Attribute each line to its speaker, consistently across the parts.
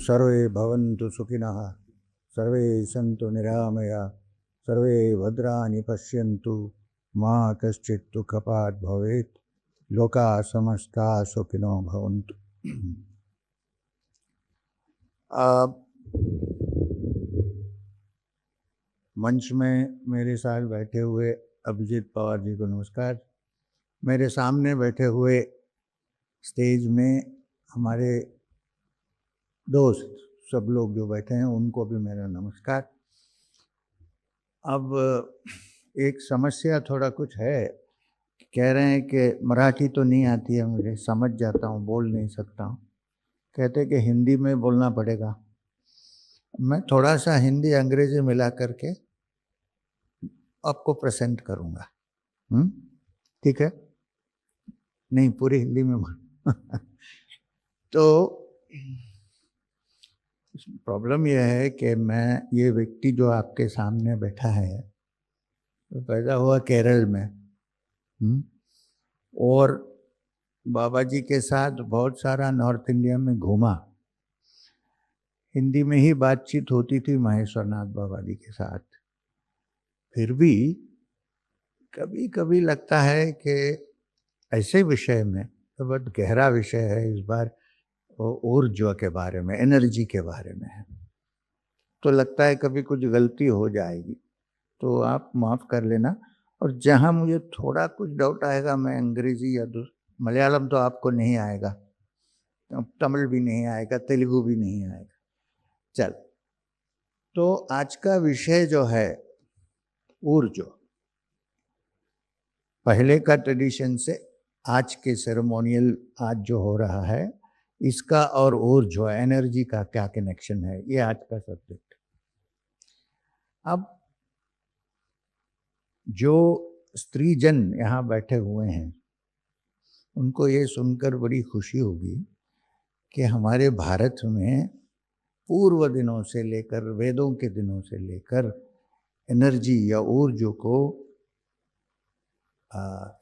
Speaker 1: सर्वे भवन्तु सुखिनः, सर्वे सन्तु निरामया, सर्वे भद्राणि पश्यन्तु, मा कश्चित् दुःखभाग् भवेत्, लोकाः समस्ताः सुखिनो भवन्तु। मंच में मेरे साथ बैठे हुए अभिजीत पवार जी को नमस्कार। मेरे सामने बैठे हुए स्टेज में हमारे दोस्त सब लोग जो बैठे हैं उनको भी मेरा नमस्कार। अब एक समस्या थोड़ा कुछ है, कह रहे हैं कि मराठी तो नहीं आती है मुझे, समझ जाता हूँ, बोल नहीं सकता हूँ, कहते कि हिंदी में बोलना पड़ेगा। मैं थोड़ा सा हिंदी अंग्रेजी मिला करके आपको प्रेजेंट करूँगा, ठीक है? नहीं, पूरी हिंदी में तो प्रॉब्लम यह है कि ये व्यक्ति जो आपके सामने बैठा है तो पैदा हुआ केरल में, और बाबा जी के साथ बहुत सारा नॉर्थ इंडिया में घूमा। हिंदी में ही बातचीत होती थी महेश्वरनाथ बाबा जी के साथ। फिर भी कभी कभी लगता है कि ऐसे विषय में तो बहुत गहरा विषय है, इस बार ऊर्जा के बारे में, एनर्जी के बारे में है, तो लगता है कभी कुछ गलती हो जाएगी तो आप माफ़ कर लेना। और जहाँ मुझे थोड़ा कुछ डाउट आएगा मैं अंग्रेजी या मलयालम तो आपको नहीं आएगा, तमिल भी नहीं आएगा, तेलुगु भी नहीं आएगा। चल, तो आज का विषय जो है ऊर्जा, पहले का ट्रेडिशन से आज के सेरेमोनियल आज जो हो रहा है इसका और ऊर्जा एनर्जी का क्या कनेक्शन है, ये आज का सब्जेक्ट। अब जो स्त्रीजन यहाँ बैठे हुए हैं उनको ये सुनकर बड़ी खुशी होगी कि हमारे भारत में पूर्व दिनों से लेकर, वेदों के दिनों से लेकर एनर्जी या ऊर्जा को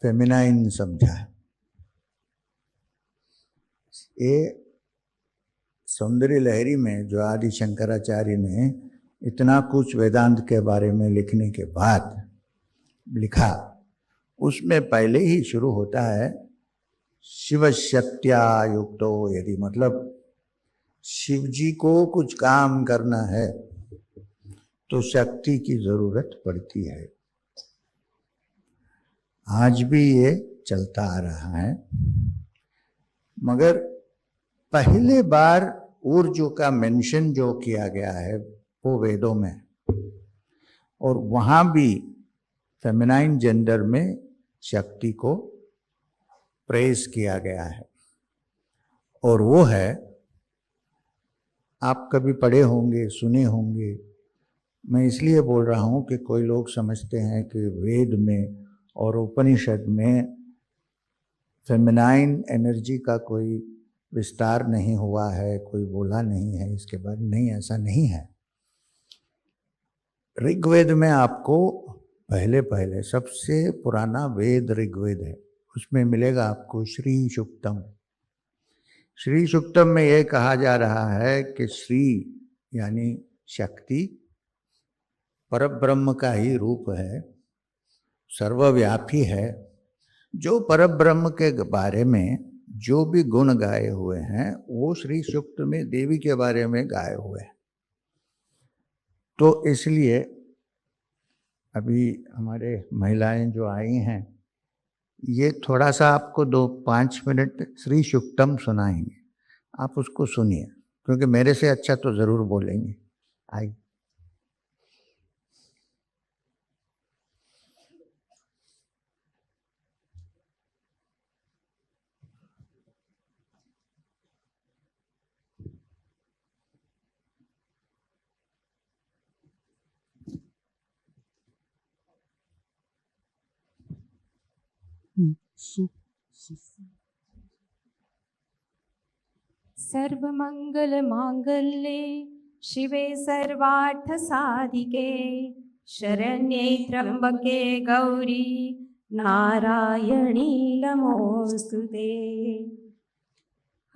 Speaker 1: फेमिनाइन समझा है। ये सौंदर्य लहरी में जो आदि शंकराचार्य ने इतना कुछ वेदांत के बारे में लिखने के बाद लिखा, उसमें पहले ही शुरू होता है शिव शक्त्या युक्तो यदि, मतलब शिव जी को कुछ काम करना है तो शक्ति की जरूरत पड़ती है। आज भी ये चलता आ रहा है, मगर पहले बार ऊर्जा का मेंशन जो किया गया है वो वेदों में, और वहाँ भी फेमिनाइन जेंडर में शक्ति को प्रेज किया गया है, और वो है, आप कभी पढ़े होंगे, सुने होंगे। मैं इसलिए बोल रहा हूँ कि कोई लोग समझते हैं कि वेद में और उपनिषद में फेमिनाइन एनर्जी का कोई विस्तार नहीं हुआ है, कोई बोला नहीं है इसके बारे में। नहीं, ऐसा नहीं है। ऋग्वेद में आपको पहले सबसे पुराना वेद ऋग्वेद है, उसमें मिलेगा आपको श्री सूक्तम। श्री सूक्तम में यह कहा जा रहा है कि श्री यानी शक्ति परब्रह्म का ही रूप है, सर्वव्यापी है। जो परब्रह्म के बारे में जो भी गुण गाए हुए हैं वो श्री सूक्त में देवी के बारे में गाए हुए हैं। तो इसलिए अभी हमारे महिलाएं जो आई हैं ये थोड़ा सा आपको 2-5 मिनट श्री सूक्तम सुनाएंगे, आप उसको सुनिए, क्योंकि मेरे से अच्छा तो ज़रूर बोलेंगे। आई
Speaker 2: सर्वमंगल मांगल्ये शिवे सर्वार्थ साधिके शरण्ये त्र्यंबके गौरी नारायणी नमोस्तुते।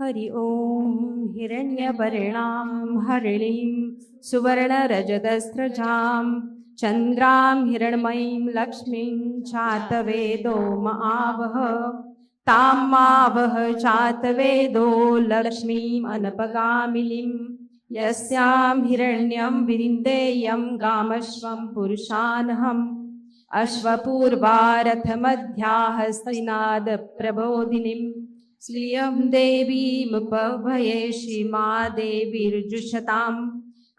Speaker 2: हरि ओम हिरण्यवर्णां हरिणीं सुवर्णरजतस्रजां चन्द्रां हिरण्मयीं लक्ष्मीं चातवेदो महावह तां मावह चातवेदो लक्ष्मीम् अनपगामिनीं यस्यां हिरण्यं विरिन्देयं गामश्वं पुरुषानहम् अश्वपूर्वा रथमध्याहस्तिनादप्रबोधिनीं श्रियं देवीमुपभये श्रीमादेवीर्जुषतां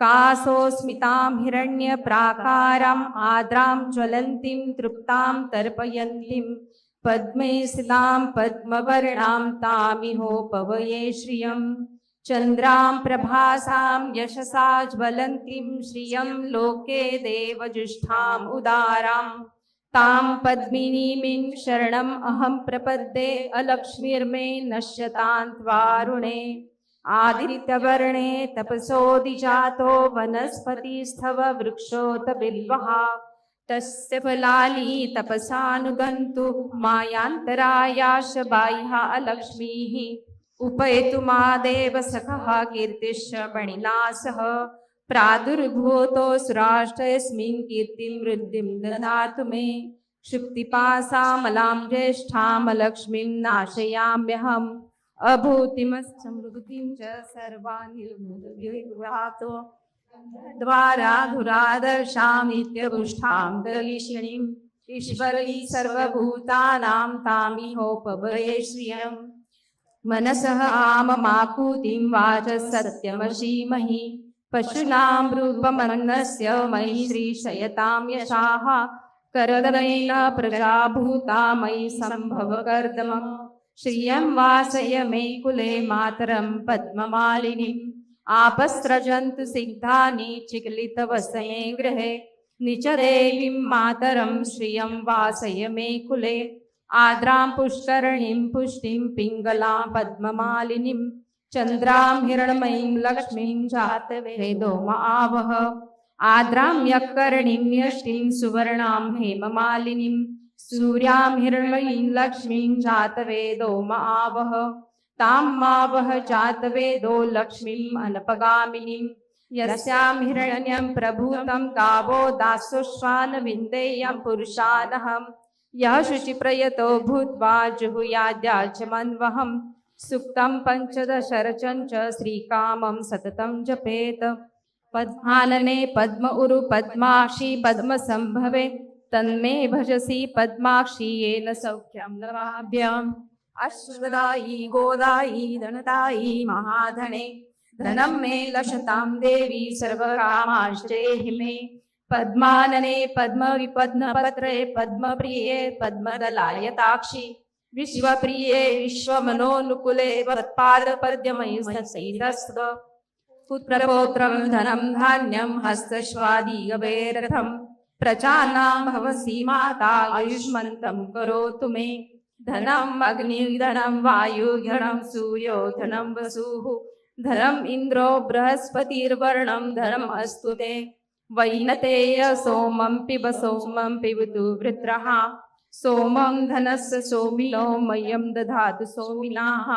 Speaker 2: कासोऽस्मितां हिरण्यप्राकाराम् आद्रां ज्वलन्तीं तृप्तां तर्पयन्तीं पद्मे स्थितां पद्मवर्णां तामिहोपवये श्रियं चन्द्रां प्रभासां यशसा ज्वलन्तीं श्रियं लोके देवजुष्टाम् उदारां तां पद्मिनीं शरणम् अहं प्रपद्ये अलक्ष्मीर्मे नश्यतान्त्वारुणे आदित्यवर्णे तपसोऽधिजातो वनस्पतिस्थव वृक्षोत बिल्वः तस्य फलानि तपसानुगन्तु मायान्तरायाश बाह्या अलक्ष्मीः उपैतु मादेव सखः कीर्तिश्च मणिना सह प्रादुर्भूतो सुराष्ट्रस्मिन् कीर्तिं वृद्धिं ददातु मे क्षुप्तिपासामलां ज्येष्ठामलक्ष्मीं नाशयाम्यहम् अभूतिमस्समृद्धिं च सर्वानिर्मुदविघ्नातो द्वाराधुरादर्शामित्यपुष्टां दलिशिणीम् ईश्वरी सर्वभूतानां तामिहोपभये श्रियम् मनसः आममाकुतिं वाचः सत्यमशीमहि पशूनां रूपमन्नस्य मयि श्रीशयतां यशाः करदमेन प्रजाभूता मयि सम्भवकर्दमः श्रियं वासय मे कुले मातरं पद्ममालिनीम् आपस्रजन्तु सिग्धानि चिक्लितवसये गृहे निचदेवीं मातरं श्रियं वासय मे कुले आद्रां पुष्करणीं पुष्टिं पिङ्गलां पद्ममालिनीं चन्द्रां हिरण्मयीं लक्ष्मीं जातवेदो महावह आद्रां यक्कर्णीं यष्टिं सुवर्णां हेममालिनीं सूर्यां हिरण्मयीं लक्ष्मीं जातवेदो महावह तां मावह जातवेदो लक्ष्मीम् अनपगामिनीं यस्यां हिरण्यं प्रभूतं गावो दासोश्वान विन्देयं पुरुषानहम् यः शुचिप्रयतो भूत्वा जुहुयाद्याचमन्वहं सुक्तं पञ्चदशरचं च श्रीकामं सततं जपेत पद्मानने पद्म उरु पद्माक्षी पद्मसम्भवे तन्मे भजसि पद्माक्षी येन सौख्यं लभाभ्याम् अश्वदायी गोदायी धनदायी महाधने धनं मे लक्षतां देवी सर्वकामाश्चेहि मे पद्मानने पद्मविपद्मपत्रे पद्मप्रिये पद्मदलायताक्षि विश्वप्रिये विश्वमनोनुकुले वत्पादपद्ममयि सैतस्व पुत्रपौत्रं धनं धान्यं हस्तश्वादीगवेरथं प्रजानां भवसि माता आयुष्मन्तं करोतु मे धनम् अग्निर्धनं वायुर्धनं सूर्यो धनं वसुः धनम् इन्द्रो बृहस्पतिर्वर्णं धनम् अस्तु ते वैनतेय सोमं पिब सोमं पिबतु वृत्रः सोमं धनस्य सोमिनो मह्यं दधातु सोमिनाः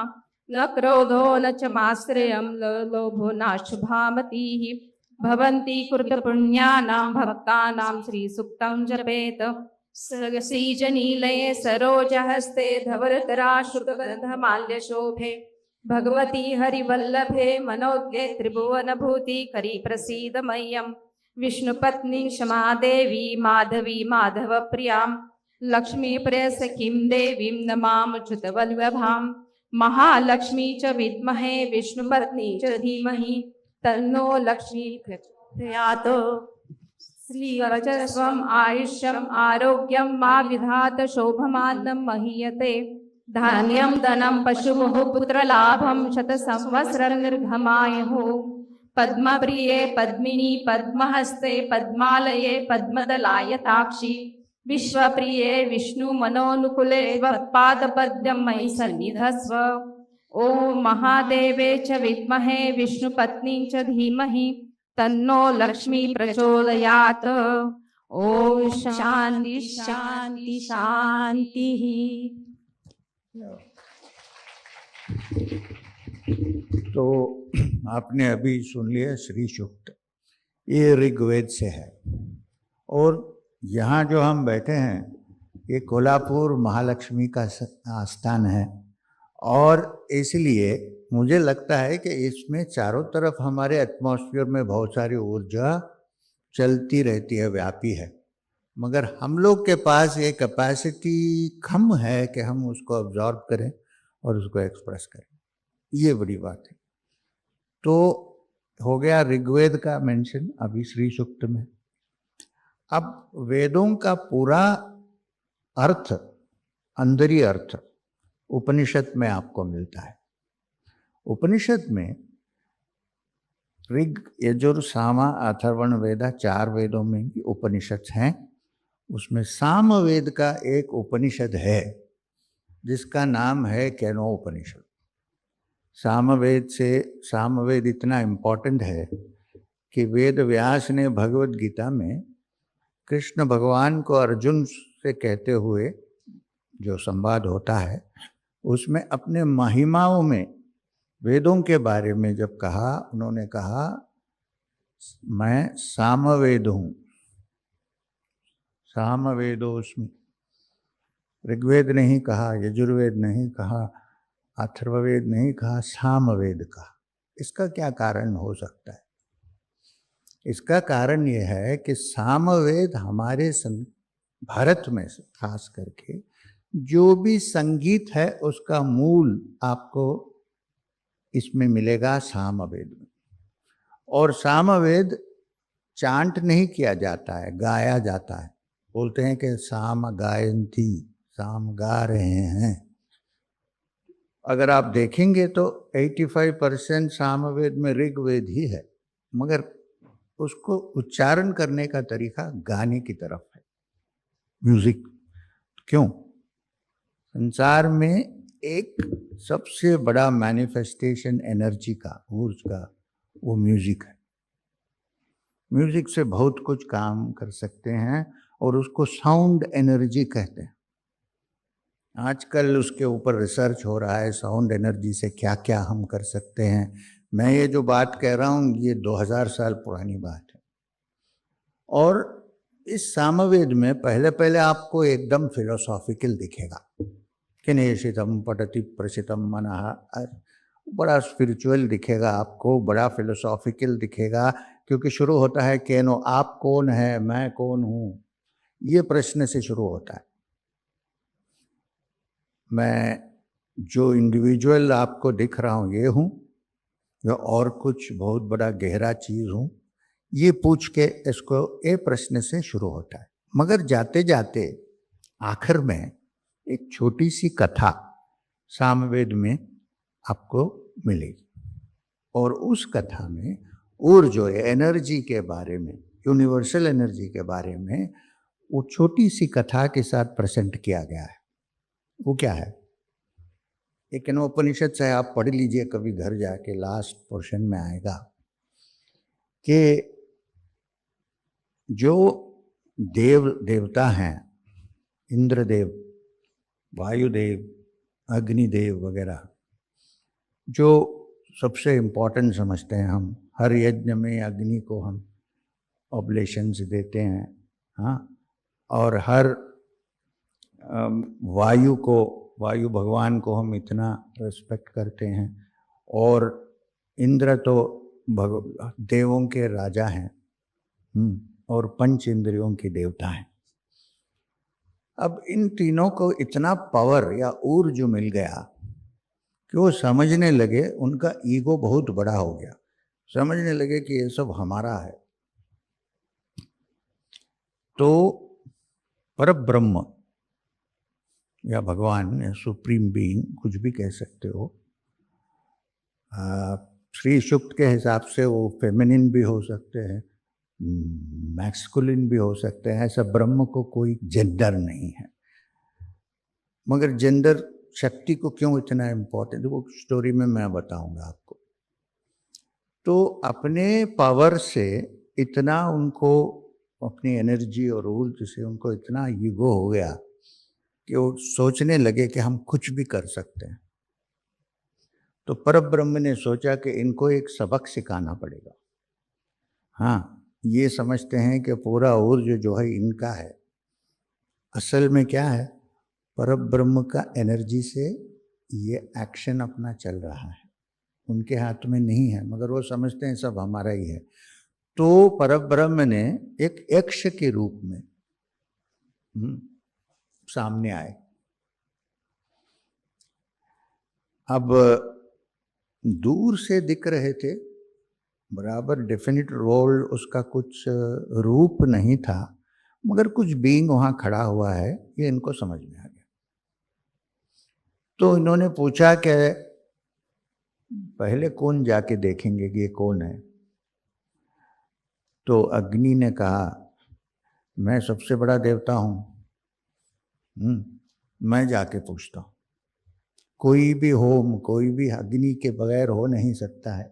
Speaker 2: न क्रोधो न च माश्रयं न लोभो नाशुभामतिः भवन्ति कृतपुण्यानां भक्तानां श्रीसूक्तं जपेत श्रीजनीलये सरोजहस्ते धवलतराश्रुतगन्धमाल्यशोभे भगवती हरिवल्लभे मनोज्ञे त्रिभुवनभूतिकरी प्रसीद मह्यम् विष्णुपत्नी क्षमादेवी माधवी माधवप्रियां लक्ष्मीप्रियसखीं देवीं नमामच्युतवल्लभां महालक्ष्मी च विद्महे विष्णुपत्नी च धीमहि तन्नो लक्ष्मी प्रचोदयात् श्रीरजस्वम् आयुष्यम् आरोग्यं मा विधात शोभमानं महीयते धान्यं धनं पशुमुः पुत्रलाभं शतसंवत्सरनिर्घमायुः पद्मप्रिये पद्मिनी पद्महस्ते पद्मालये पद्मदलायताक्षि विश्वप्रिये विष्णुमनोनुकुले वत्पादपद्मं मयि सन्निधस्व ॐ महादेवे च विद्महे विष्णुपत्नी च धीमहि तन्नो लक्ष्मी प्रचोदयात् ॐ शान्ति शान्ति शान्तिः
Speaker 1: तो आपने अभी सुन लिया श्री सूक्त, ये ऋग्वेद से है। और यहाँ जो हम बैठे हैं ये कोल्हापुर महालक्ष्मी का स्थान है, और इसलिए मुझे लगता है कि इसमें चारों तरफ हमारे एटमॉस्फेयर में बहुत सारी ऊर्जा चलती रहती है, व्यापी है, मगर हम लोग के पास ये कैपेसिटी कम है कि हम उसको ऑब्जॉर्व करें और उसको एक्सप्रेस करें। ये बड़ी बात है। तो हो गया ऋग्वेद का मेंशन अभी श्री सूक्त में। अब वेदों का पूरा अर्थ, अंदरी अर्थ उपनिषद में आपको मिलता है। उपनिषद में ऋग, यजुर, सामा, अथर्वण, वेदा, 4 वेदों में भी उपनिषद हैं। उसमें सामवेद का एक उपनिषद है जिसका नाम है केनोपनिषद। सामवेद इतना इम्पोर्टेंट है कि वेद व्यास ने भगवद गीता में कृष्ण भगवान को अर्जुन से कहते हुए जो संवाद होता है, उसमें अपने महिमाओं में वेदों के बारे में जब कहा, उन्होंने कहा मैं सामवेद हूँ, सामवेदोस्मि। ऋग्वेद नहीं कहा, यजुर्वेद नहीं कहा, अथर्ववेद नहीं कहा, सामवेद कहा। इसका क्या कारण हो सकता है? इसका कारण ये है कि सामवेद हमारे भारत में से खास करके जो भी संगीत है उसका मूल आपको इसमें मिलेगा सामवेद में। और सामवेद चांट नहीं किया जाता है, गाया जाता है। बोलते हैं कि साम गायंती, साम गा रहे हैं। अगर आप देखेंगे तो 85% सामवेद में ऋग्वेद ही है, मगर उसको उच्चारण करने का तरीका गाने की तरफ है, म्यूजिक। क्यों? संसार में एक सबसे बड़ा मैनिफेस्टेशन एनर्जी का, ऊर्जा का, वो म्यूजिक है। म्यूजिक से बहुत कुछ काम कर सकते हैं और उसको साउंड एनर्जी कहते हैं। आजकल उसके ऊपर रिसर्च हो रहा है, साउंड एनर्जी से क्या क्या हम कर सकते हैं। मैं ये जो बात कह रहा हूँ ये 2000 साल पुरानी बात है। और इस सामवेद में पहले पहले आपको एकदम फिलोसॉफिकल दिखेगा कि निशितम पठति प्रसितम मनः, बड़ा स्पिरिचुअल दिखेगा आपको, बड़ा फिलोसॉफिकल दिखेगा, क्योंकि शुरू होता है केनो, आप कौन है, मैं कौन हूँ, ये प्रश्न से शुरू होता है। मैं जो इंडिविजुअल आपको दिख रहा हूँ ये हूँ या और कुछ बहुत बड़ा गहरा चीज़ हूँ, ये पूछ के इसको ये प्रश्न से शुरू होता है। मगर जाते जाते आखिर में एक छोटी सी कथा सामवेद में आपको मिलेगी, और उस कथा में ऊर्जा, एनर्जी के बारे में, यूनिवर्सल एनर्जी के बारे में वो छोटी सी कथा के साथ प्रेजेंट किया गया है। वो क्या है? एक उपनिषद से आप पढ़ लीजिए कभी घर जाके, लास्ट पोर्शन में आएगा कि जो देवता हैं, इंद्रदेव, वायुदेव, अग्निदेव वगैरह, जो सबसे इम्पोर्टेंट समझते हैं हम, हर यज्ञ में अग्नि को हम ऑब्लेशंस देते हैं, हाँ, और हर वायु भगवान को हम इतना रिस्पेक्ट करते हैं, और इंद्र तो देवों के राजा हैं, और पंच इंद्रियों के देवता हैं। अब इन तीनों को इतना पावर या ऊर्जा मिल गया कि वो समझने लगे, उनका ईगो बहुत बड़ा हो गया, समझने लगे कि ये सब हमारा है। तो परब्रह्म या भगवान या सुप्रीम बीइंग, कुछ भी कह सकते हो, श्री सूक्त के हिसाब से वो फेमिनिन भी हो सकते हैं, मैस्कुलिन भी हो सकते हैं। ऐसा ब्रह्म को कोई जेंडर नहीं है, मगर जेंडर शक्ति को क्यों इतना इम्पोर्टेंट, वो स्टोरी में मैं बताऊंगा आपको। तो अपने पावर से इतना उनको, अपनी एनर्जी और ऊर्जा से उनको इतना ईगो हो गया कि वो सोचने लगे कि हम कुछ भी कर सकते हैं। तो परब्रह्म ने सोचा कि इनको एक सबक सिखाना पड़ेगा। हाँ, ये समझते हैं कि पूरा ऊर्ज जो है इनका है, असल में क्या है, परब्रह्म का एनर्जी से ये एक्शन अपना चल रहा है, उनके हाथ में नहीं है, मगर वो समझते हैं सब हमारा ही है। तो परब्रह्म ने एक यक्ष के रूप में सामने आए। अब दूर से दिख रहे थे, बराबर डेफिनेट रोल उसका कुछ रूप नहीं था, मगर कुछ बीइंग वहां खड़ा हुआ है, ये इनको समझ में आ गया। तो इन्होंने पूछा कि पहले कौन जाके देखेंगे कि ये कौन है। तो अग्नि ने कहा, मैं सबसे बड़ा देवता हूं, मैं जाके पूछता हूं। कोई भी होम, कोई भी अग्नि के बगैर हो नहीं सकता है,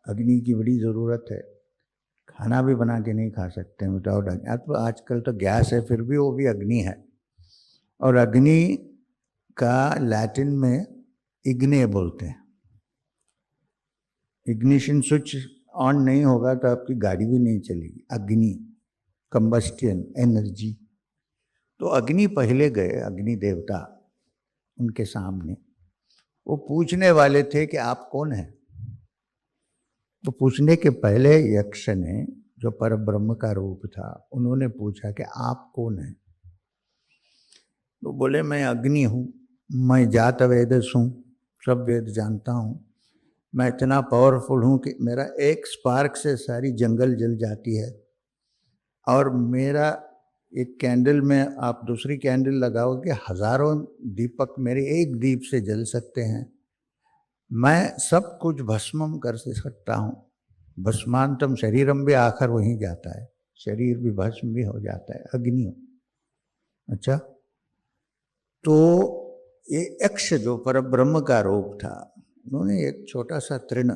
Speaker 1: अग्नि की बड़ी ज़रूरत है। खाना भी बना के नहीं खा सकते विदाउट अग्नि। तो आजकल तो गैस है, फिर भी वो भी अग्नि है। और अग्नि का लैटिन में इग्ने बोलते हैं। इग्निशन स्विच ऑन नहीं होगा तो आपकी गाड़ी भी नहीं चलेगी। अग्नि, कंबस्टियन, एनर्जी। तो अग्नि पहले गए, अग्नि देवता उनके सामने। वो पूछने वाले थे कि आप कौन हैं। तो पूछने के पहले यक्ष ने, जो परब्रह्म का रूप था, उन्होंने पूछा कि आप कौन हैं। तो बोले, मैं अग्नि हूँ, मैं जात वेदस हूँ, सब वेद जानता हूँ, मैं इतना पावरफुल हूँ कि मेरा एक स्पार्क से सारी जंगल जल जाती है, और मेरा एक कैंडल में आप दूसरी कैंडल लगाओगे, हजारों दीपक मेरे एक दीप से जल सकते हैं। मैं सब कुछ भस्मम कर सकता हूँ। भस्मांतम शरीरम भी आखिर वहीं जाता है, शरीर भी भस्म भी हो जाता है, अग्नि। अच्छा, तो ये यक्ष जो परब्रह्म का रूप था, उन्होंने एक छोटा सा तृण,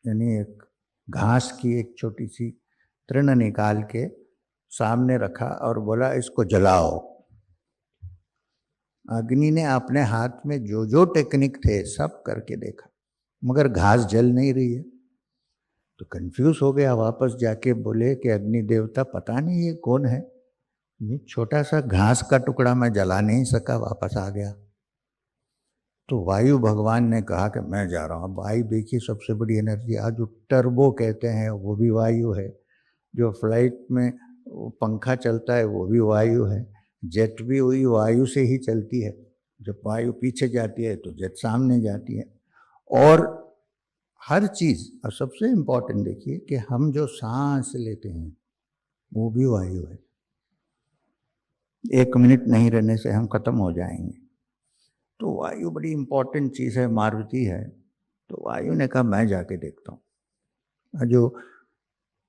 Speaker 1: यानी एक घास की एक छोटी सी तृण निकाल के सामने रखा और बोला, इसको जलाओ। अग्नि ने अपने हाथ में जो जो टेक्निक थे सब करके देखा, मगर घास जल नहीं रही है। तो कंफ्यूज हो गया, वापस जाके बोले कि अग्नि देवता, पता नहीं ये कौन है, छोटा सा घास का टुकड़ा मैं जला नहीं सका, वापस आ गया। तो वायु भगवान ने कहा कि मैं जा रहा हूँ। वायु देखिए सबसे बड़ी एनर्जी, आज जो टर्बो कहते हैं वो भी वायु है, जो फ्लाइट में पंखा चलता है वो भी वायु है, जेट भी वही वायु से ही चलती है। जब वायु पीछे जाती है तो जेट सामने जाती है। और हर चीज़, और सबसे इम्पोर्टेंट देखिए कि हम जो सांस लेते हैं वो भी वायु है। 1 मिनट नहीं रहने से हम खत्म हो जाएंगे। तो वायु बड़ी इम्पोर्टेंट चीज़ है, मारुति है। तो वायु ने कहा, मैं जाके देखता हूँ। जो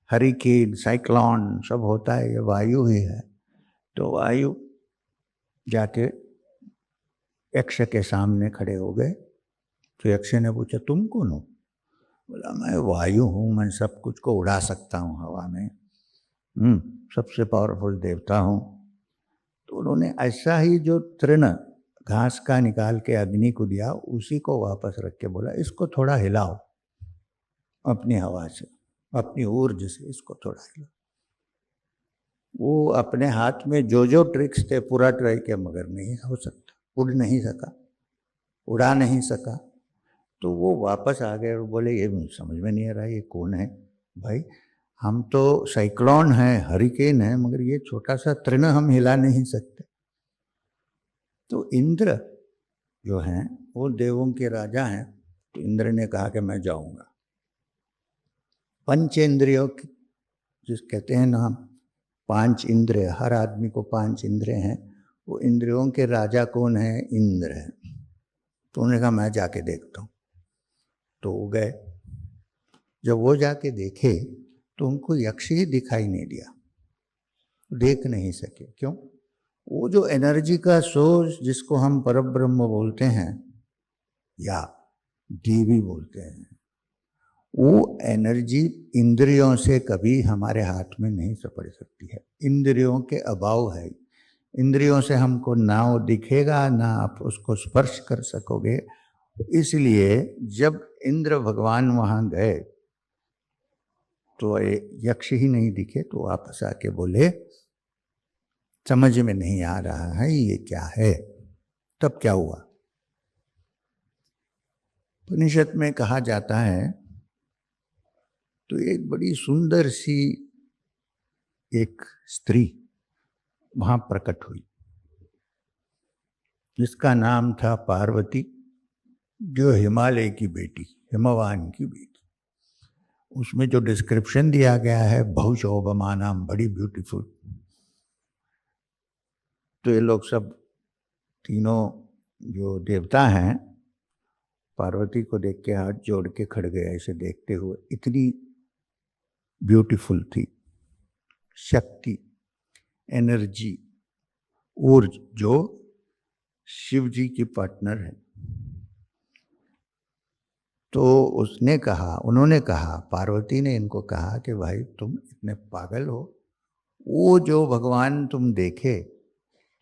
Speaker 1: हरिकेन, साइक्लोन सब होता है, ये वायु ही है। तो वायु जाके यक्ष के सामने खड़े हो गए। तो यक्ष ने पूछा, तुम कौन हो? बोला, मैं वायु हूँ, मैं सब कुछ को उड़ा सकता हूँ हवा में, सबसे पावरफुल देवता हूँ। तो उन्होंने ऐसा ही जो तृण घास का निकाल के अग्नि को दिया, उसी को वापस रख के बोला, इसको थोड़ा हिलाओ अपनी हवा से, अपनी ऊर्जा से इसको थोड़ा हिलाओ। वो अपने हाथ में जो जो ट्रिक्स थे पूरा ट्राई किया, मगर नहीं हो सकता, उड़ नहीं सका, उड़ा नहीं सका। तो वो वापस आ गए और बोले, ये समझ में नहीं आ रहा ये कौन है भाई, हम तो साइक्लोन है, हरिकेन है, मगर ये छोटा सा तृण हम हिला नहीं सकते। तो इंद्र जो हैं वो देवों के राजा हैं। तो इंद्र ने कहा कि मैं जाऊंगा। पंचेंद्रियों जिस कहते हैं ना, 5 इंद्रिय, हर आदमी को 5 इंद्रिय हैं। वो इंद्रियों के राजा कौन है? इंद्र है। तो उन्होंने कहा, मैं जाके देखता हूँ। तो वो गए। जब वो जाके देखे तो उनको यक्ष ही दिखाई नहीं दिया, देख नहीं सके। क्यों? वो जो एनर्जी का सोर्स जिसको हम परब्रह्म बोलते हैं या देवी बोलते हैं, वो एनर्जी इंद्रियों से कभी हमारे हाथ में नहीं पड़ सकती है। इंद्रियों के अभाव है। इंद्रियों से हमको ना वो दिखेगा, ना आप उसको स्पर्श कर सकोगे। इसलिए जब इंद्र भगवान वहाँ गए तो यक्ष ही नहीं दिखे, तो वापस आके बोले समझ में नहीं आ रहा है ये क्या है। तब क्या हुआ? उपनिषद में कहा जाता है, तो एक बड़ी सुंदर सी एक स्त्री वहां प्रकट हुई, जिसका नाम था पार्वती, जो हिमालय की बेटी, हिमवान की बेटी। उसमें जो डिस्क्रिप्शन दिया गया है, बहुशोभमानाम, बड़ी ब्यूटीफुल। तो ये लोग सब तीनों जो देवता हैं पार्वती को देख के हाथ जोड़ के खड़ गए ऐसे देखते हुए, इतनी ब्यूटीफुल थी। शक्ति, एनर्जी, ऊर्जा, जो शिव जी की पार्टनर है। तो उन्होंने कहा, पार्वती ने इनको कहा कि भाई तुम इतने पागल हो, वो जो भगवान तुम देखे,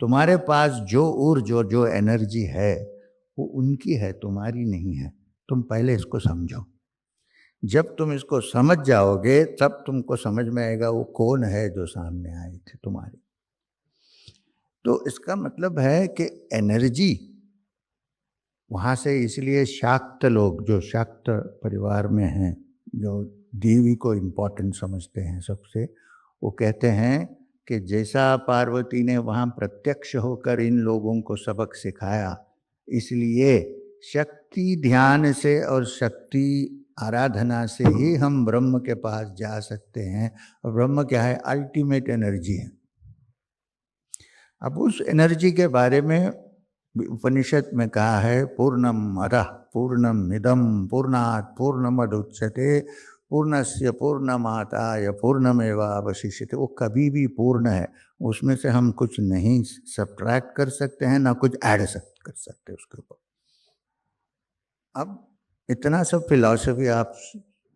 Speaker 1: तुम्हारे पास जो ऊर्जा, जो एनर्जी है वो उनकी है, तुम्हारी नहीं है। तुम पहले इसको समझो। जब तुम इसको समझ जाओगे तब तुमको समझ में आएगा वो कौन है जो सामने आए थे तुम्हारे। तो इसका मतलब है कि एनर्जी वहाँ से, इसलिए शाक्त लोग जो शाक्त परिवार में हैं, जो देवी को इम्पोर्टेंट समझते हैं सबसे, वो कहते हैं कि जैसा पार्वती ने वहाँ प्रत्यक्ष होकर इन लोगों को सबक सिखाया, इसलिए शक्ति ध्यान से और शक्ति आराधना से ही हम ब्रह्म के पास जा सकते हैं। और ब्रह्म क्या है? अल्टीमेट एनर्जी है। अब उस एनर्जी के बारे में उपनिषद में कहा है, पूर्णम अरः पूर्णम इदम पूर्णात् पूर्णमदुच्यते पूर्णस्य पूर्णमादाय पूर्णमेवावशिष्यते। वो कभी भी पूर्ण है, उसमें से हम कुछ नहीं सब्ट्रैक्ट कर सकते हैं, ना कुछ ऐड कर सकते उसके ऊपर। अब इतना सब फिलॉसफी, आप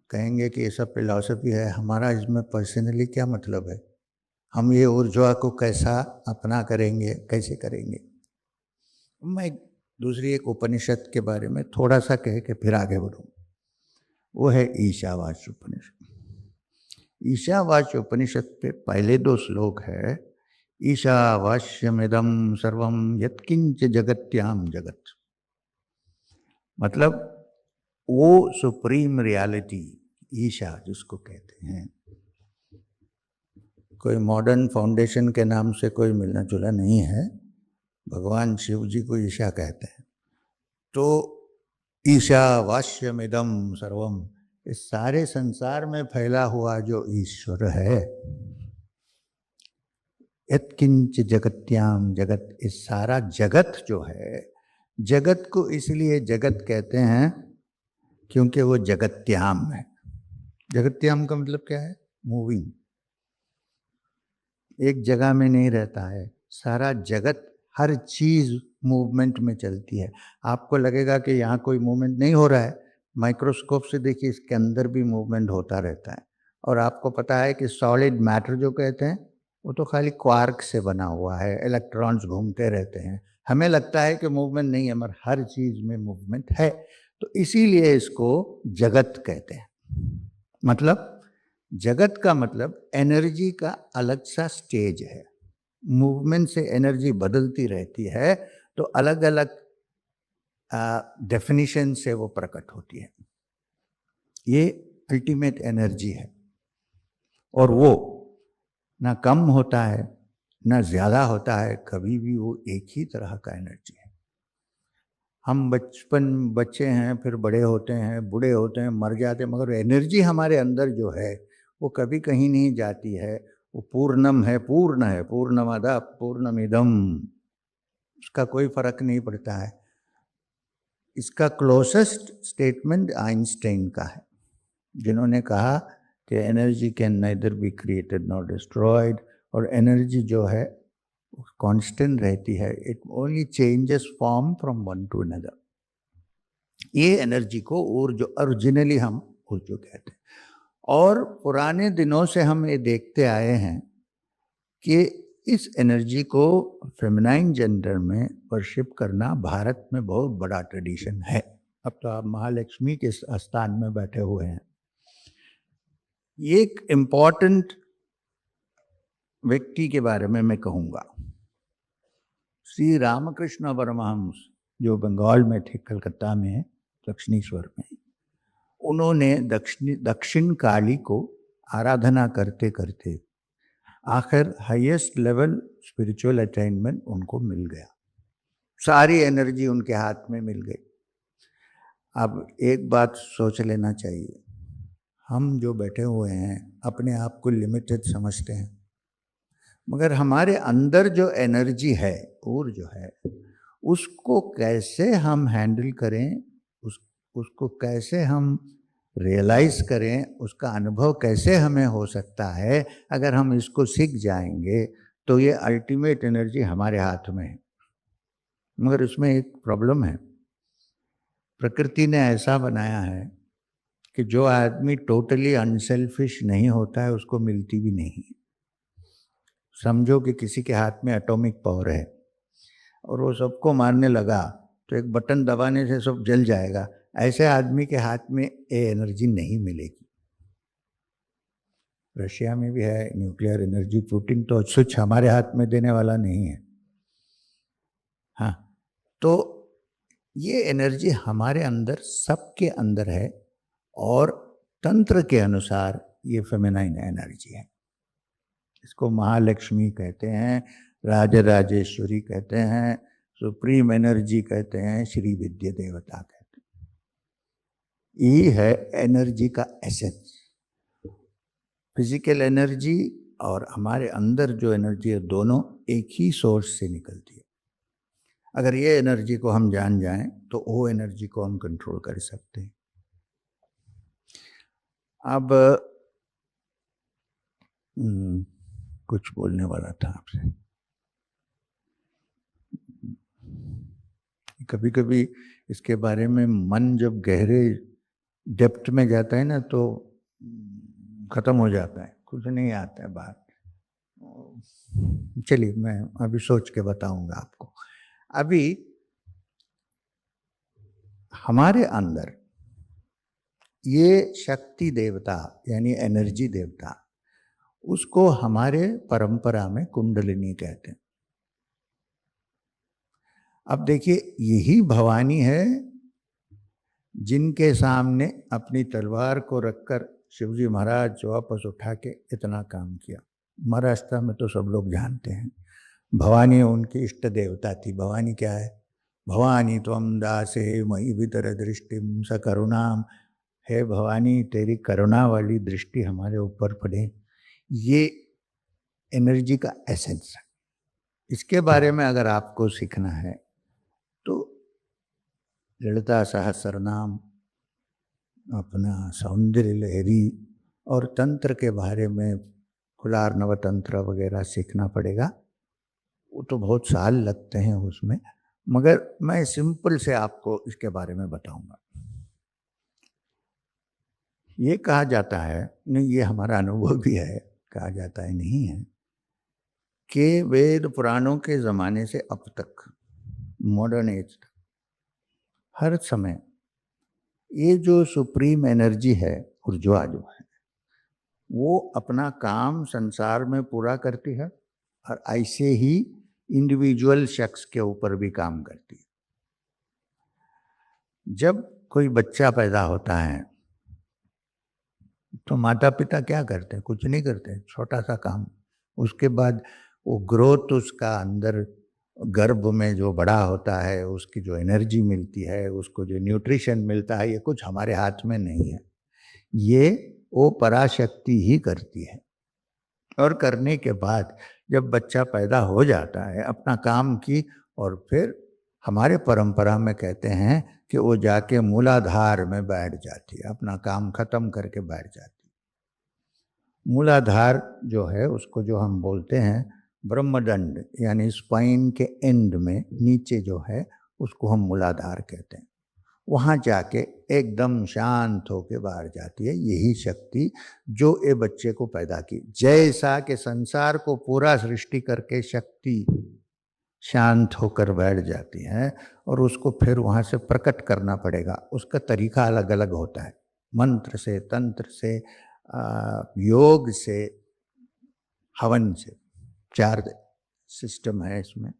Speaker 1: कहेंगे कि ये सब फिलॉसफी है, हमारा इसमें पर्सनली क्या मतलब है? हम ये ऊर्जा को कैसा अपना करेंगे, कैसे करेंगे? मैं दूसरी एक उपनिषद के बारे में थोड़ा सा कह के फिर आगे बढ़ूँ। वो है ईशावास्य उपनिषद। ईशावास्य उपनिषद पे पहले 2 श्लोक है, ईशावास्यमिदं सर्वं यत्किंच जगत्याम जगत। मतलब वो सुप्रीम रियलिटी ईशा जिसको कहते हैं, कोई मॉडर्न फाउंडेशन के नाम से कोई मिलना जुला नहीं है, भगवान शिव जी को ईशा कहते हैं। तो ईशावास्यमिदं सर्वम, इस सारे संसार में फैला हुआ जो ईश्वर है, यत्किंच जगत्याम जगत, इस सारा जगत जो है, जगत को इसलिए जगत कहते हैं क्योंकि वो जगत्याम है। जगत्याम का मतलब क्या है? मूविंग, एक जगह में नहीं रहता है, सारा जगत, हर चीज मूवमेंट में चलती है। आपको लगेगा कि यहाँ कोई मूवमेंट नहीं हो रहा है, माइक्रोस्कोप से देखिए, इसके अंदर भी मूवमेंट होता रहता है। और आपको पता है कि सॉलिड मैटर जो कहते हैं वो तो खाली क्वार्क से बना हुआ है, इलेक्ट्रॉन्स घूमते रहते हैं। हमें लगता है कि मूवमेंट नहीं है, मगर हर चीज में मूवमेंट है। तो इसीलिए इसको जगत कहते हैं। मतलब जगत का मतलब एनर्जी का अलग सा स्टेज है। मूवमेंट से एनर्जी बदलती रहती है, तो अलग अलग डेफिनेशन से वो प्रकट होती है। ये अल्टीमेट एनर्जी है, और वो ना कम होता है ना ज़्यादा होता है, कभी भी वो एक ही तरह का एनर्जी है। हम बच्चे हैं, फिर बड़े होते हैं, बूढ़े होते हैं, मर जाते हैं, मगर एनर्जी हमारे अंदर जो है वो कभी कहीं नहीं जाती है। वो पूर्णम है, पूर्ण है, पूर्णमदः पूर्णमिदं, उसका कोई फर्क नहीं पड़ता है। इसका क्लोजेस्ट स्टेटमेंट आइंस्टाइन का है, जिन्होंने कहा कि energy can neither be created nor destroyed, और एनर्जी जो है कांस्टेंट रहती है, it only changes form from one two another. ये एनर्जी को ऊर्जा, ओरिजिनली हम ऊर्जा कहते हैं। और पुराने दिनों से हम ये देखते आए हैं कि इस एनर्जी को फेमिनाइन जेंडर में वर्शिप करना भारत में बहुत बड़ा ट्रेडिशन है। अब तो आप महालक्ष्मी के स्थान में बैठे हुए हैं। एक इम्पॉर्टेंट व्यक्ति के बारे में मैं कहूँगा। श्री रामकृष्ण परमहंस, जो बंगाल में थे, कलकत्ता में, दक्षिणेश्वर में, उन्होंने दक्षिण काली को आराधना करते करते आखिर हाईएस्ट लेवल स्पिरिचुअल अटेनमेंट उनको मिल गया। सारी एनर्जी उनके हाथ में मिल गई। अब एक बात सोच लेना चाहिए, हम जो बैठे हुए हैं अपने आप को लिमिटेड समझते हैं, मगर हमारे अंदर जो एनर्जी है, और जो है, उसको कैसे हम हैंडल करें, उसको कैसे हम रियलाइज करें, उसका अनुभव कैसे हमें हो सकता है, अगर हम इसको सीख जाएंगे तो ये अल्टीमेट एनर्जी हमारे हाथ में है। मगर उसमें एक प्रॉब्लम है, प्रकृति ने ऐसा बनाया है कि जो आदमी टोटली अनसेल्फिश नहीं होता है उसको मिलती भी नहीं। समझो कि किसी के हाथ में एटॉमिक पावर है और वो सबको मारने लगा तो एक बटन दबाने से सब जल जाएगा। ऐसे आदमी के हाथ में ये एनर्जी नहीं मिलेगी। रशिया में भी है न्यूक्लियर एनर्जी, पुतिन तो स्विच हमारे हाथ में देने वाला नहीं है। हाँ, तो ये एनर्जी हमारे अंदर, सबके अंदर है, और तंत्र के अनुसार ये फेमिनाइन एनर्जी है। इसको महालक्ष्मी कहते हैं, राजराजेश्वरी कहते हैं, सुप्रीम एनर्जी कहते हैं, श्री विद्या देवता कहते हैं। ये है एनर्जी का एसेंस। फिजिकल एनर्जी और हमारे अंदर जो एनर्जी है, दोनों एक ही सोर्स से निकलती है। अगर ये एनर्जी को हम जान जाएं तो वो एनर्जी को हम कंट्रोल कर सकते हैं। अब कुछ बोलने वाला था आपसे। कभी कभी इसके बारे में मन जब गहरे डेप्थ में जाता है ना तो खत्म हो जाता है, कुछ नहीं आता है बात। चलिए मैं अभी सोच के बताऊंगा आपको। अभी हमारे अंदर ये शक्ति देवता यानी एनर्जी देवता, उसको हमारे परंपरा में कुंडलिनी कहते हैं। अब देखिए, यही भवानी है जिनके सामने अपनी तलवार को रखकर शिवजी महाराज जो वापस उठा के इतना काम किया। महाराष्ट्र में तो सब लोग जानते हैं, भवानी उनकी इष्ट देवता थी। भवानी क्या है? भवानी त्वं दासे मयि वितर दृष्टिम स करुणाम। हे भवानी, तेरी करुणा वाली दृष्टि हमारे ऊपर पड़े। ये एनर्जी का एसेंस है। इसके बारे में अगर आपको सीखना है तो ललिता सहस्रनाम, अपना सौंदर्य लहरी और तंत्र के बारे में कुलार नवतंत्र वगैरह सीखना पड़ेगा। वो तो बहुत साल लगते हैं उसमें, मगर मैं सिंपल से आपको इसके बारे में बताऊंगा। ये कहा जाता है, नहीं ये हमारा अनुभव भी है, कहा जाता है नहीं है, कि वेद पुराणों के ज़माने से अब तक, मॉडर्न एज तक, हर समय ये जो सुप्रीम एनर्जी है, ऊर्जा जो है, वो अपना काम संसार में पूरा करती है और ऐसे ही इंडिविजुअल शख्स के ऊपर भी काम करती है। जब कोई बच्चा पैदा होता है तो माता पिता क्या करते हैं? कुछ नहीं करते, छोटा सा काम। उसके बाद वो ग्रोथ, उसका अंदर गर्भ में जो बड़ा होता है, उसकी जो एनर्जी मिलती है, उसको जो न्यूट्रिशन मिलता है, ये कुछ हमारे हाथ में नहीं है। ये वो पराशक्ति ही करती है। और करने के बाद जब बच्चा पैदा हो जाता है, अपना काम की, और फिर हमारे परंपरा में कहते हैं कि वो जाके मूलाधार में बैठ जाती है, अपना काम खत्म करके बैठ जाती है। मूलाधार जो है, उसको जो हम बोलते हैं ब्रह्मदंड, यानी स्पाइन के एंड में नीचे जो है, उसको हम मूलाधार कहते हैं। वहाँ जाके एकदम शांत होके बाहर जाती है यही शक्ति जो ये बच्चे को पैदा की। जैसा कि संसार को पूरा सृष्टि करके शक्ति शांत होकर बैठ जाती हैं और उसको फिर वहाँ से प्रकट करना पड़ेगा। उसका तरीका अलग अलग होता है, मंत्र से, तंत्र से, योग से, हवन से, 4 सिस्टम है इसमें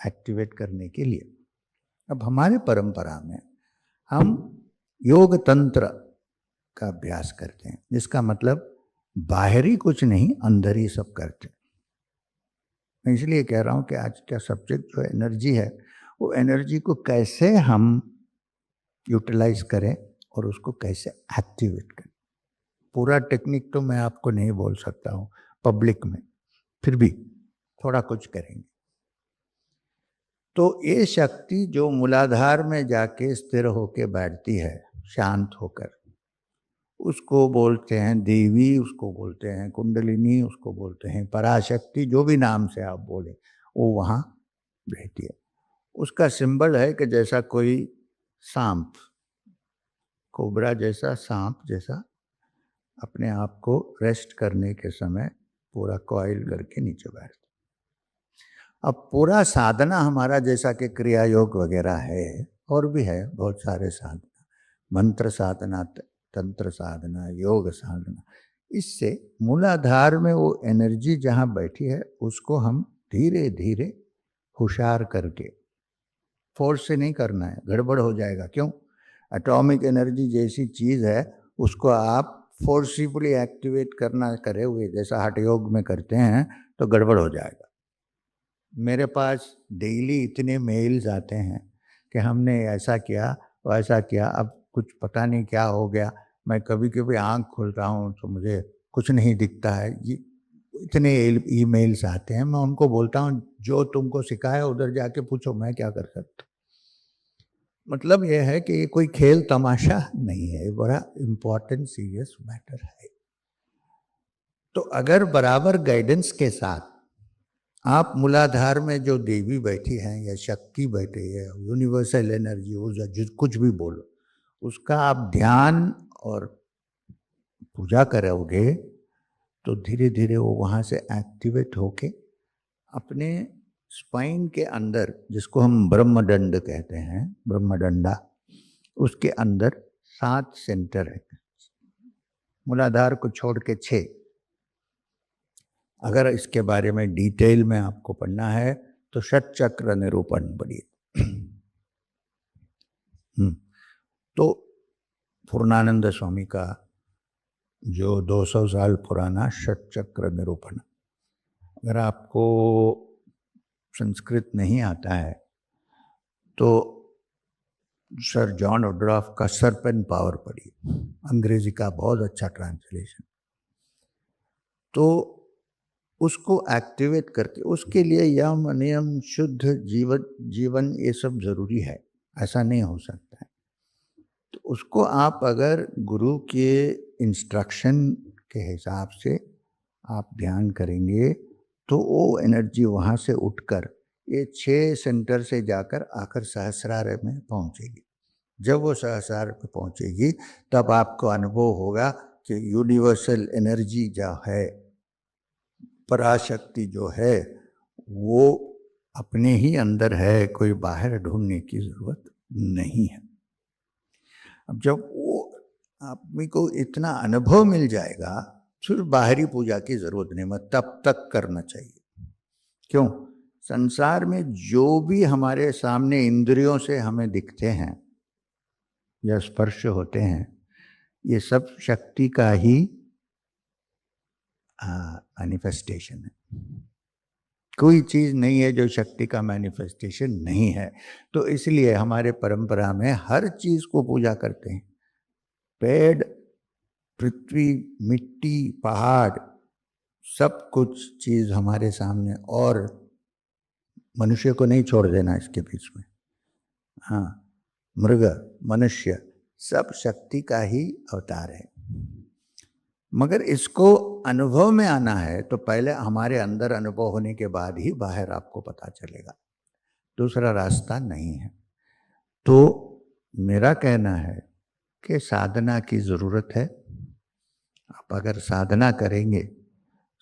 Speaker 1: एक्टिवेट करने के लिए। अब हमारे परंपरा में हम योग तंत्र का अभ्यास करते हैं, जिसका मतलब बाहरी कुछ नहीं, अंदर ही सब करते हैं। मैं इसलिए कह रहा हूँ कि आज का सब्जेक्ट जो एनर्जी है, वो एनर्जी को कैसे हम यूटिलाइज करें और उसको कैसे एक्टिवेट करें। पूरा टेक्निक तो मैं आपको नहीं बोल सकता हूँ पब्लिक में, फिर भी थोड़ा कुछ करेंगे। तो ये शक्ति जो मूलाधार में जाके स्थिर होके बैठती है शांत होकर, उसको बोलते हैं देवी, उसको बोलते हैं कुंडलिनी, उसको बोलते हैं पराशक्ति, जो भी नाम से आप बोले, वो वहाँ रहती है। उसका सिंबल है कि जैसा कोई सांप, कोबरा जैसा, सांप जैसा अपने आप को रेस्ट करने के समय पूरा कॉइल करके नीचे बैठता। अब पूरा साधना हमारा जैसा कि क्रिया योग वगैरह है, और भी है बहुत सारे साधना, मंत्र साधना, तंत्र साधना, योग साधना, इससे मूलाधार में वो एनर्जी जहाँ बैठी है उसको हम धीरे धीरे होशियार करके, फोर्स से नहीं करना है, गड़बड़ हो जाएगा। क्यों? एटॉमिक एनर्जी जैसी चीज़ है, उसको आप फोर्सिबली एक्टिवेट करना करे हुए जैसा हठ योग में करते हैं तो गड़बड़ हो जाएगा। मेरे पास डेली इतने मेल्स आते हैं कि हमने ऐसा किया वैसा किया, अब कुछ पता नहीं क्या हो गया। मैं कभी कभी आँख खोलता हूँ तो मुझे कुछ नहीं दिखता है। ये इतने ईमेल्स आते हैं, मैं उनको बोलता हूँ जो तुमको सिखाया उधर जाके पूछो, मैं क्या कर सकता। मतलब यह है कि ये कोई खेल तमाशा नहीं है, ये बड़ा इम्पोर्टेंट सीरियस मैटर है। तो अगर बराबर गाइडेंस के साथ आप मूलाधार में जो देवी बैठी हैं या शक्ति बैठी है, यूनिवर्सल एनर्जी, ऊर्जा, कुछ भी बोलो, उसका आप ध्यान और पूजा करोगे तो धीरे धीरे वो वहाँ से एक्टिवेट होके अपने स्पाइन के अंदर, जिसको हम ब्रह्मदंड कहते हैं, ब्रह्मदंडा, उसके अंदर 7 सेंटर है, मूलाधार को छोड़ के 6। अगर इसके बारे में डिटेल में आपको पढ़ना है तो षटचक्र निरूपण पढ़िए। तो पूर्णानंद स्वामी का जो 200 साल पुराना षटचक्र निरूपण, अगर आपको संस्कृत नहीं आता है तो सर जॉन वुडरॉफ का सर्पेंट पावर पढ़िए, अंग्रेजी का बहुत अच्छा ट्रांसलेशन। तो उसको एक्टिवेट करके, उसके लिए यम नियम शुद्ध जीवन ये सब जरूरी है, ऐसा नहीं हो सकता है। तो उसको आप अगर गुरु के इंस्ट्रक्शन के हिसाब से आप ध्यान करेंगे तो वो एनर्जी वहाँ से उठकर ये 6 सेंटर से जाकर आकर सहस्रार में पहुँचेगी। जब वो सहस्रार पे पहुँचेगी तब आपको अनुभव होगा कि यूनिवर्सल एनर्जी जो है, पराशक्ति जो है, वो अपने ही अंदर है, कोई बाहर ढूंढने की जरूरत नहीं है। अब जब वो आदमी को इतना अनुभव मिल जाएगा, फिर बाहरी पूजा की जरूरत नहीं, मत तब तक करना चाहिए। क्यों? संसार में जो भी हमारे सामने इंद्रियों से हमें दिखते हैं या स्पर्श होते हैं, ये सब शक्ति का ही मैनिफेस्टेशन है। कोई चीज़ नहीं है जो शक्ति का मैनिफेस्टेशन नहीं है। तो इसलिए हमारे परंपरा में हर चीज़ को पूजा करते हैं। पेड़, पृथ्वी, मिट्टी, पहाड़, सब कुछ चीज़ हमारे सामने, और मनुष्य को नहीं छोड़ देना इसके बीच में। हाँ, मृग, मनुष्य, सब शक्ति का ही अवतार है। मगर इसको अनुभव में आना है तो पहले हमारे अंदर अनुभव होने के बाद ही बाहर आपको पता चलेगा, दूसरा रास्ता नहीं है। तो मेरा कहना है कि साधना की ज़रूरत है। आप अगर साधना करेंगे,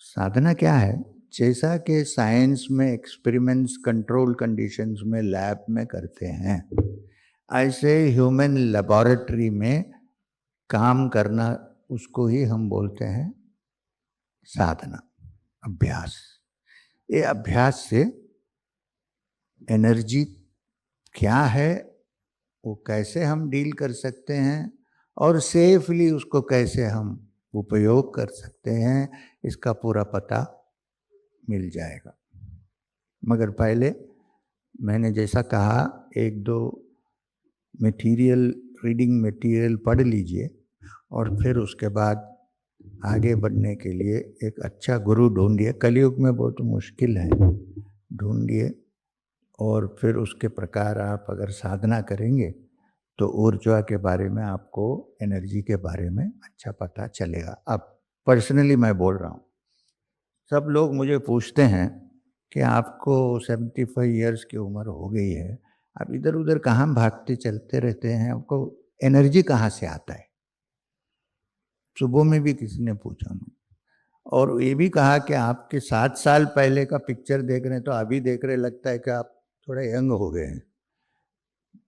Speaker 1: साधना क्या है? जैसा कि साइंस में एक्सपेरिमेंट्स कंट्रोल कंडीशंस में लैब में करते हैं, ऐसे ह्यूमन लेबोरेटरी में काम करना, उसको ही हम बोलते हैं साधना, अभ्यास। ये अभ्यास से एनर्जी क्या है, वो कैसे हम डील कर सकते हैं और सेफली उसको कैसे हम उपयोग कर सकते हैं, इसका पूरा पता मिल जाएगा। मगर पहले मैंने जैसा कहा, एक दो रीडिंग मटेरियल पढ़ लीजिए और फिर उसके बाद आगे बढ़ने के लिए एक अच्छा गुरु ढूंढिए। कलयुग में बहुत मुश्किल है, ढूंढिए। और फिर उसके प्रकार आप अगर साधना करेंगे तो ऊर्जा के बारे में, आपको एनर्जी के बारे में अच्छा पता चलेगा। अब पर्सनली मैं बोल रहा हूँ, सब लोग मुझे पूछते हैं कि आपको 75 इयर्स की उम्र हो गई है, आप इधर उधर कहाँ भागते चलते रहते हैं, आपको एनर्जी कहाँ से आता है? सुबह में भी किसी ने पूछा मुझे, और ये भी कहा कि आपके 7 साल पहले का पिक्चर देख रहे हैं तो अभी देख रहे लगता है कि आप थोड़े यंग हो गए हैं,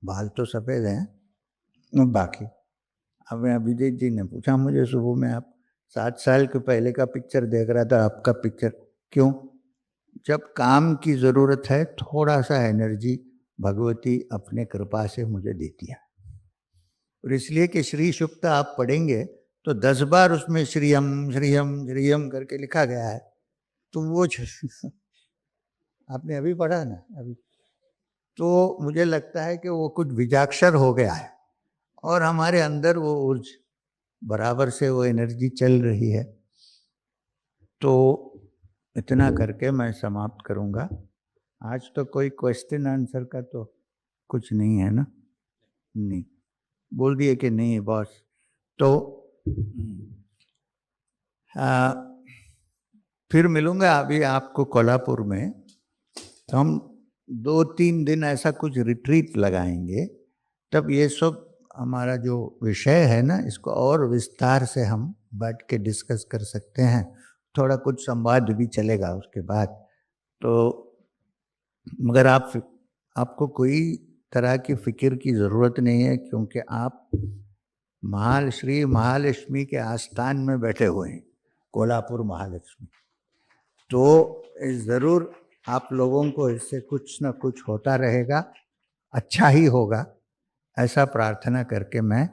Speaker 1: बाल तो सफ़ेद हैं बाकी। अब अभिजीत जी ने पूछा मुझे सुबह में, आप 7 साल के पहले का पिक्चर देख रहा था, आपका पिक्चर क्यों? जब काम की ज़रूरत है, थोड़ा सा एनर्जी भगवती अपने कृपा से मुझे देती है। और इसलिए कि श्री सुक्त आप पढ़ेंगे तो 10 बार उसमें श्रीयम श्रीयम श्रीयम करके लिखा गया है। तो वो आपने अभी पढ़ा ना, अभी तो मुझे लगता है कि वो कुछ बीजाक्षर हो गया है और हमारे अंदर वो ऊर्जा बराबर से वो एनर्जी चल रही है। तो इतना करके मैं समाप्त करूँगा। आज तो कोई क्वेश्चन आंसर का तो कुछ नहीं है ना? नहीं, बोल दिए कि नहीं बॉस। तो फिर मिलूँगा अभी आपको कोल्हापुर में। तो हम 2-3 दिन ऐसा कुछ रिट्रीट लगाएंगे, तब ये सब हमारा जो विषय है ना, इसको और विस्तार से हम बैठ के डिस्कस कर सकते हैं। थोड़ा कुछ संवाद भी चलेगा उसके बाद। तो मगर आपको कोई तरह की फिक्र की ज़रूरत नहीं है, क्योंकि आप श्री महालक्ष्मी के आस्थान में बैठे हुए हैं, कोल्हापुर महालक्ष्मी। तो ज़रूर आप लोगों को इससे कुछ न कुछ होता रहेगा, अच्छा ही होगा, ऐसा प्रार्थना करके मैं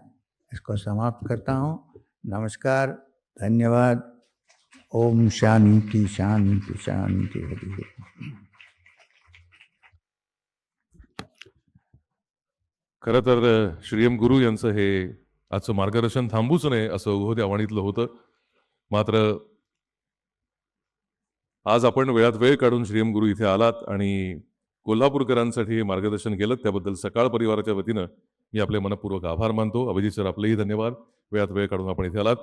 Speaker 1: इसको समाप्त करता हूँ। नमस्कार, धन्यवाद। ओम शांति शांति शांति।
Speaker 3: खरं तर श्रीयम गुरु यांचं हे आजचं मार्गदर्शन थांबूच नये असं उघोद्या आव्हानीतलं होतं. मात्र आज आपण वेळात वेळ काढून श्रीयम गुरु इथे आलात आणि कोल्हापूरकरांसाठी हे मार्गदर्शन केलं, त्याबद्दल सकाळ परिवाराच्या वतीनं मी आपले मनपूर्वक आभार मानतो. अभिजित सर, आपलेही धन्यवाद, वेळात वेळ काढून आपण इथे आलात.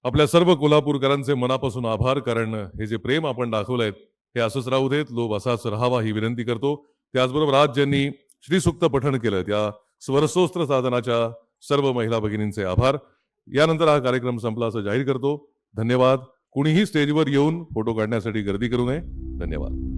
Speaker 3: आपल्या सर्व कोल्हापूरकरांचे मनापासून आभार, कारण हे जे प्रेम आपण दाखवलंय हे असंच राहू देत, लोभ असाच राहावा ही विनंती करतो. त्याचबरोबर आज ज्यांनी श्रीसुक्त पठण केलं त्या स्वरस्तोत्र साधनाच्या सर्व महिला भगिनींचे आभार. यानंतर हा कार्यक्रम संपला असं जाहीर करतो. धन्यवाद. कुणीही स्टेजवर येऊन फोटो काढण्यासाठी गर्दी करू नये. धन्यवाद.